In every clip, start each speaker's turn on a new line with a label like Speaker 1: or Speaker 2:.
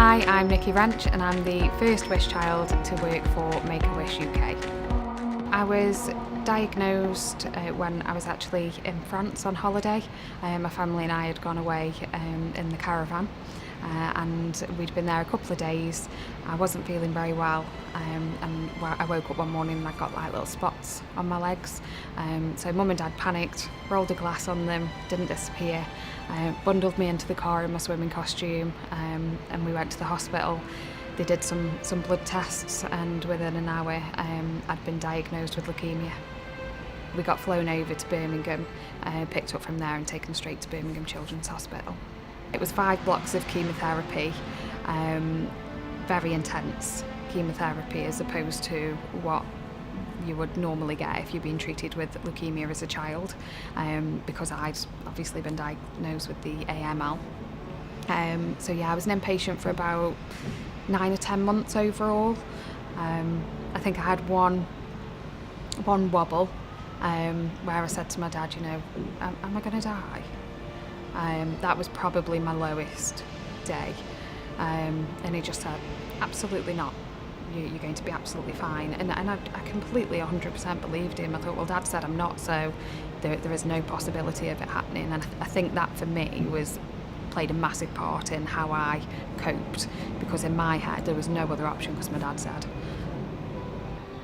Speaker 1: Hi, I'm Nikki and I'm the first Wish child to work for Make-A-Wish UK. I was diagnosed when I was actually in France on holiday. My family and I had gone away in the caravan and we'd been there a couple of days. I wasn't feeling very well and I woke up one morning and I got like little spots on my legs. So Mum and Dad panicked, rolled a glass on them, didn't disappear, bundled me into the car in my swimming costume and we went to the hospital. They did some blood tests and within an hour I'd been diagnosed with leukaemia. We got flown over to Birmingham, picked up from there and taken straight to Birmingham Children's Hospital. It was 5 blocks of chemotherapy, very intense chemotherapy as opposed to what you would normally get if you've been treated with leukaemia as a child, because I'd obviously been diagnosed with the AML. So yeah, I was an inpatient for about 9 or 10 months overall. I think I had one wobble where I said to my dad, you know, am I going to die? That was probably my lowest day. And he just said, absolutely not. You're going to be absolutely fine. And I completely 100% believed him. I thought, well, Dad said I'm not, so there is no possibility of it happening. And I think that for me played a massive part in how I coped, because in my head there was no other option because my dad said.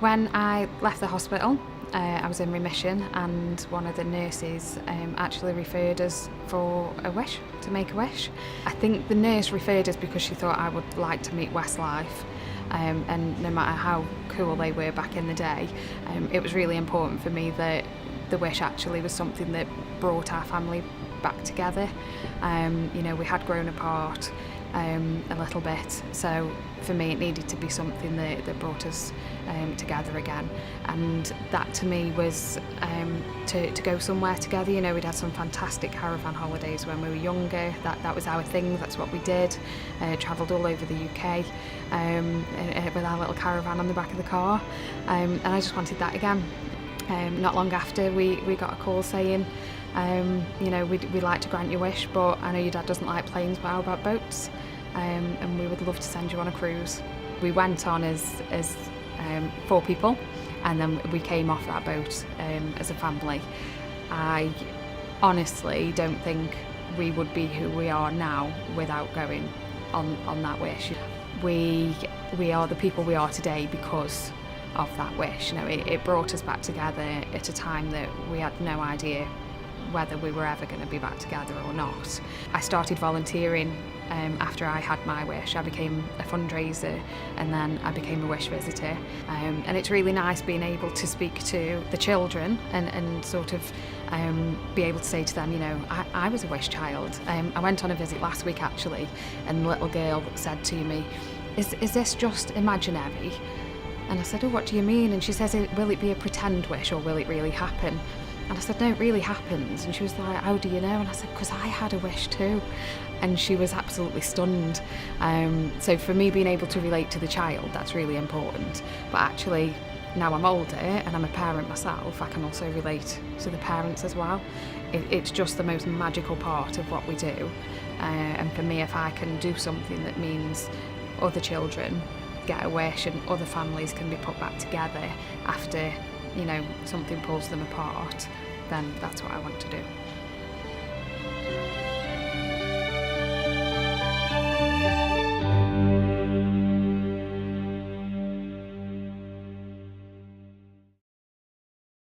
Speaker 1: When I left the hospital, I was in remission and one of the nurses actually referred us for a wish, to make a wish. I think the nurse referred us because she thought I would like to meet Westlife, and no matter how cool they were back in the day, it was really important for me that the wish actually was something that brought our family back together. You know, we had grown apart a little bit, so for me it needed to be something that brought us together again, and that to me was to go somewhere together. You know, we'd had some fantastic caravan holidays when we were younger. That was our thing, that's what we did. Travelled all over the UK with our little caravan on the back of the car, and I just wanted that again. Not long after we got a call saying, you know, we'd like to grant your wish, but I know your dad doesn't like planes, but how about boats? And we would love to send you on a cruise. We went on as 4 people, and then we came off that boat as a family. I honestly don't think we would be who we are now without going on that wish. We are the people we are today because of that wish. You know, it brought us back together at a time that we had no idea whether we were ever going to be back together or not. I started volunteering after I had my wish. I became a fundraiser and then I became a wish visitor, and it's really nice being able to speak to the children and sort of be able to say to them, you know, I was a wish child. I went on a visit last week actually, and the little girl said to me, is this just imaginary? And I said, oh, what do you mean? And she says, will it be a pretend wish or will it really happen? And I said, no, it really happens. And she was like, how do you know? And I said, because I had a wish too. And she was absolutely stunned. So for me, being able to relate to the child, that's really important. But actually, now I'm older and I'm a parent myself, I can also relate to the parents as well. It's just the most magical part of what we do. And for me, if I can do something that means other children get a wish and other families can be put back together after, you know, something pulls them apart, then that's what I want to do.